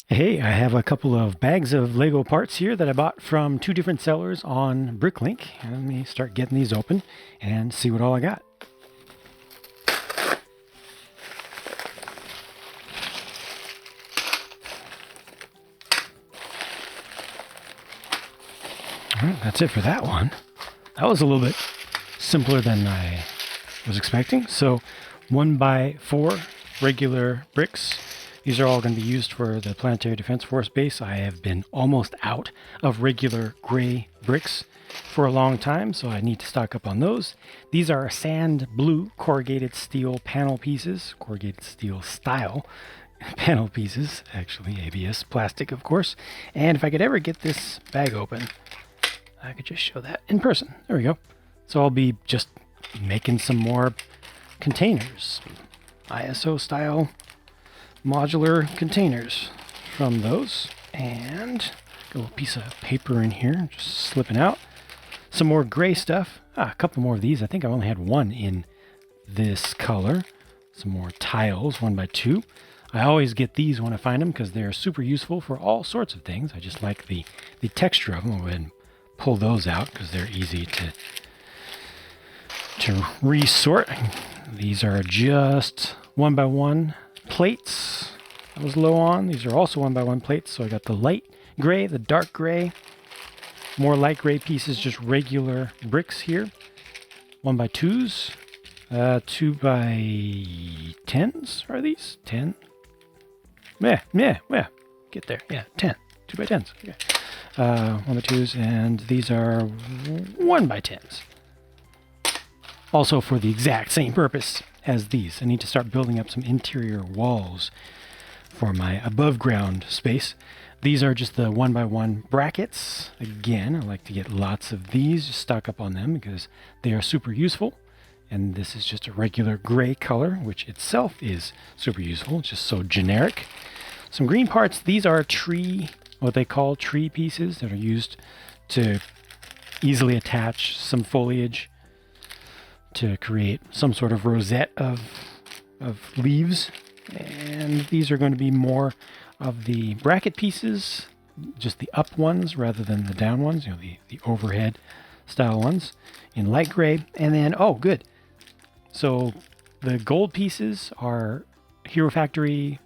Hey, I have a couple of bags of Lego parts here that I bought from two different sellers on Bricklink. Let me start getting these open and see what all I got. All right, that's it for that one. That was a little bit simpler than I was expecting. So 1x4 regular bricks. These are all going to be used for the Planetary Defense Force base. I have been almost out of regular gray bricks for a long time, so I need to stock up on those. These are sand blue corrugated steel panel pieces, corrugated steel style panel pieces, actually ABS plastic, of course. And if I could ever get this bag open, I could just show that in person. There we go. So I'll be just making some more containers, ISO style modular containers from those. And a little piece of paper in here, just slipping out. Some more gray stuff. A couple more of these. I think I only had one in this color. Some more tiles, 1x2. I always get these when I find them because they're super useful for all sorts of things. I just like the texture of them. I'll go ahead and pull those out because they're easy to resort. These are just 1x1 plates I was low on. These are also 1x1 plates. So I got the light gray, the dark gray, more light gray pieces, just regular bricks here. 1x2s, 2x10s are these? 10? Yeah, get there. Yeah, 10. 2x10s. Okay. 1x2s, and these are 1x10s. Also for the exact same purpose as these. I need to start building up some interior walls for my above ground space. These are just the 1x1 brackets. Again, I like to get lots of these, just stock up on them because they are super useful. And this is just a regular gray color, which itself is super useful. It's just so generic. Some green parts. These are tree, what they call tree pieces that are used to easily attach some foliage to create some sort of rosette of leaves. And these are going to be more of the bracket pieces, just the up ones rather than the down ones, the overhead style ones in light gray. And then, oh, good. So the gold pieces are Hero Factory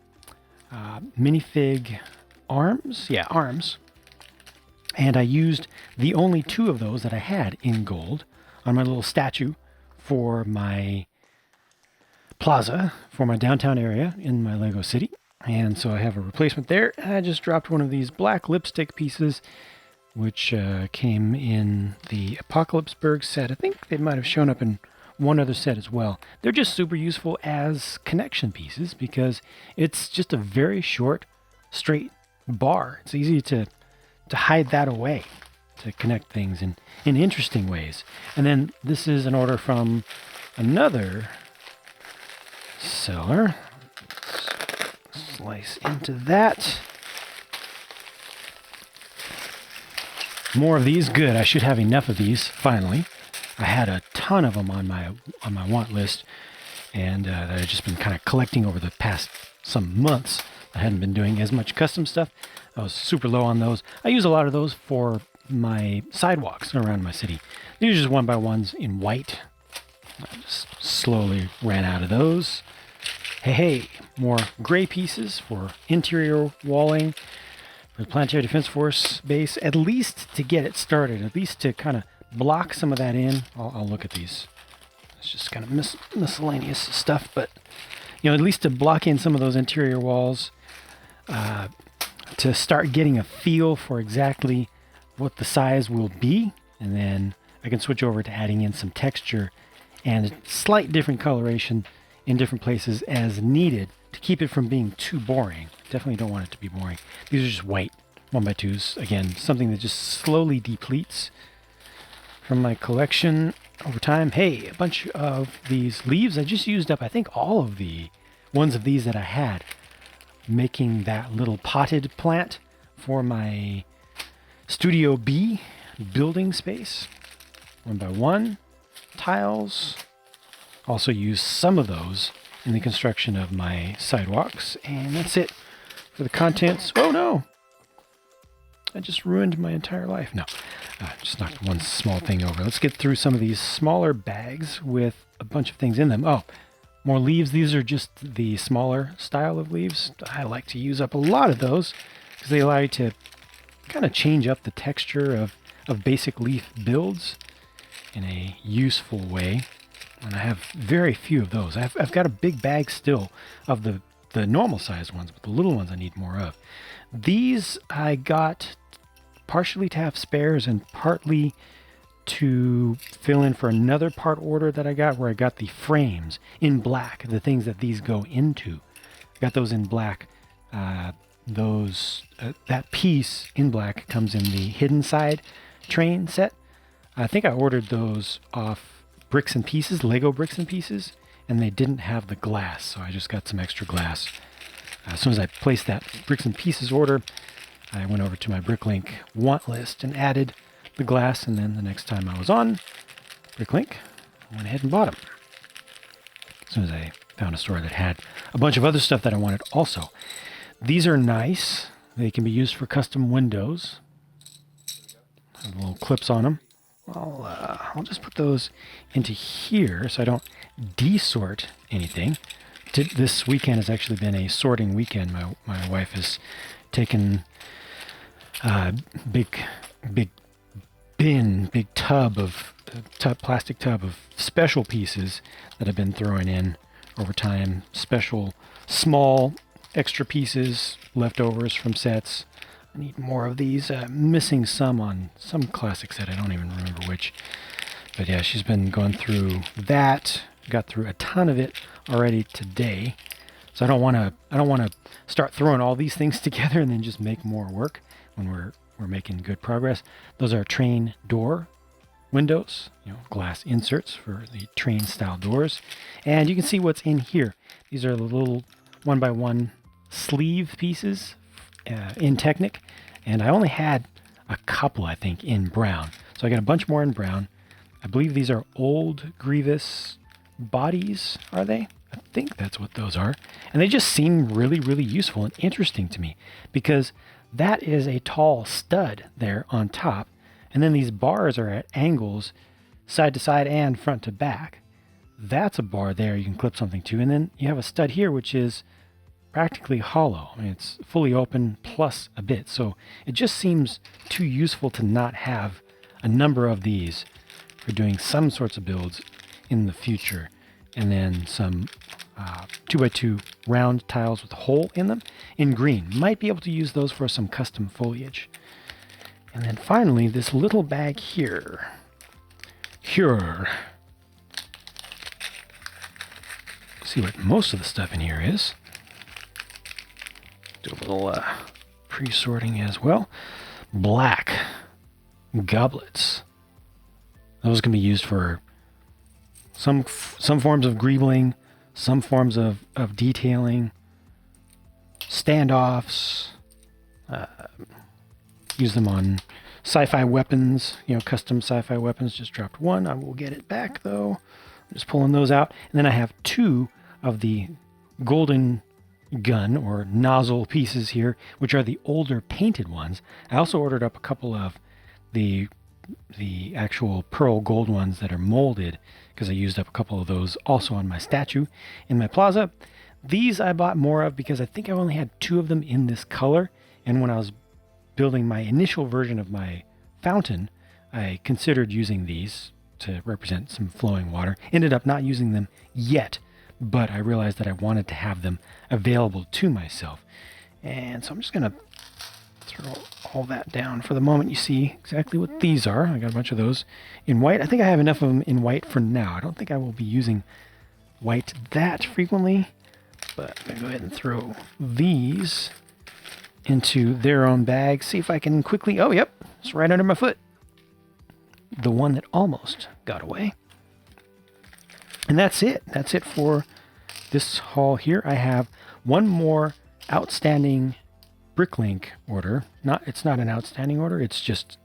minifig arms. Yeah, arms. And I used the only two of those that I had in gold on my little statue for my plaza, for my downtown area in my Lego city. And so I have a replacement there. I just dropped one of these black lipstick pieces, which came in the Apocalypseburg set. I think they might have shown up in one other set as well. They're just super useful as connection pieces because it's just a very short, straight bar. It's easy to hide that away, to connect things in interesting ways. And then this is an order from another seller. Let's slice into that. More of these. Good. I should have enough of these finally. I had a ton of them on my want list, and that I've just been kind of collecting over the past some months. I hadn't been doing as much custom stuff. I was super low on those. I use a lot of those for my sidewalks around my city. These are just 1x1s in white. I just slowly ran out of those. Hey, more gray pieces for interior walling for the Planetary Defense Force base, at least to get it started, at least to kind of block some of that in. I'll look at these. It's just kind of miscellaneous stuff, but at least to block in some of those interior walls, to start getting a feel for exactly what the size will be, and then I can switch over to adding in some texture and slight different coloration in different places as needed to keep it from being too boring. Definitely don't want it to be boring. These are just white 1x2s. Again, something that just slowly depletes from my collection over time. Hey, a bunch of these leaves. I just used up, I think, all of the ones of these that I had, making that little potted plant for my Studio B building space. 1x1 tiles. Also use some of those in the construction of my sidewalks. And that's it for the contents. Oh no! I just ruined my entire life. No, just knocked one small thing over. Let's get through some of these smaller bags with a bunch of things in them. Oh, more leaves. These are just the smaller style of leaves. I like to use up a lot of those because they allow you to kind of change up the texture of basic leaf builds in a useful way. And I have very few of those. I've got a big bag still of the normal sized ones, but the little ones I need more of. These I got partially to have spares and partly to fill in for another part order that I got where I got the frames in black, the things that these go into. Got those in black. That piece in black comes in the hidden side train set. I think I ordered those off Bricks and Pieces, Lego Bricks and Pieces, and they didn't have the glass, so I just got some extra glass. As soon as I placed that Bricks and Pieces order, I went over to my Bricklink want list and added the glass, and then the next time I was on Bricklink, I went ahead and bought them. As soon as I found a store that had a bunch of other stuff that I wanted also. These are nice. They can be used for custom windows. Have little clips on them. I'll just put those into here so I don't desort anything. This weekend has actually been a sorting weekend. My wife has taken a big plastic tub of special pieces that I've been throwing in over time. Special, small, extra pieces, leftovers from sets. I need more of these. Missing some on some classic set. I don't even remember which. But yeah, she's been going through that. Got through a ton of it already today. So I don't want to start throwing all these things together and then just make more work when we're making good progress. Those are train door windows, glass inserts for the train style doors. And you can see what's in here. These are the little 1x1 sleeve pieces in Technic, and I only had a couple, I think, in brown. So I got a bunch more in brown. I believe these are old Grievous bodies, are they? I think that's what those are. And they just seem really, really useful and interesting to me because that is a tall stud there on top. And then these bars are at angles side to side and front to back. That's a bar there you can clip something to. And then you have a stud here, which is practically hollow. I mean, it's fully open plus a bit. So it just seems too useful to not have a number of these for doing some sorts of builds in the future. And then some 2x2 round tiles with a hole in them in green. Might be able to use those for some custom foliage. And then finally, this little bag here. See what most of the stuff in here is. Do a little pre-sorting as well. Black goblets. Those can be used for some forms of greebling, some forms of detailing, standoffs. Use them on sci-fi weapons, custom sci-fi weapons. Just dropped one. I will get it back though. I'm just pulling those out. And then I have two of the golden gun or nozzle pieces here, which are the older painted ones. I also ordered up a couple of the actual pearl gold ones that are molded because I used up a couple of those also on my statue in my plaza. These I bought more of because I think I only had two of them in this color, and when I was building my initial version of my fountain, I considered using these to represent some flowing water. Ended up not using them yet, but I realized that I wanted to have them available to myself. And so I'm just going to throw all that down for the moment. You see exactly what these are. I got a bunch of those in white. I think I have enough of them in white for now. I don't think I will be using white that frequently, but I'm going to go ahead and throw these into their own bag. See if I can quickly... Oh, yep. It's right under my foot. The one that almost got away. And that's it. That's it for this haul here. I have one more outstanding Bricklink order. It's not an outstanding order. It's just...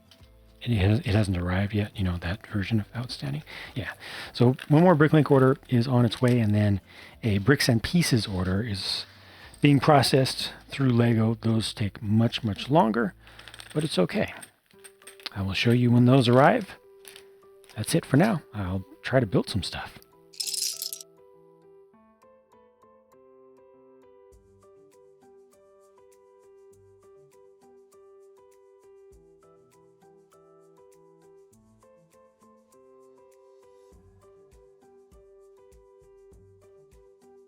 It hasn't arrived yet. That version of outstanding. Yeah. So one more Bricklink order is on its way. And then a Bricks and Pieces order is being processed through Lego, those take much, much longer, but it's okay. I will show you when those arrive. That's it for now. I'll try to build some stuff.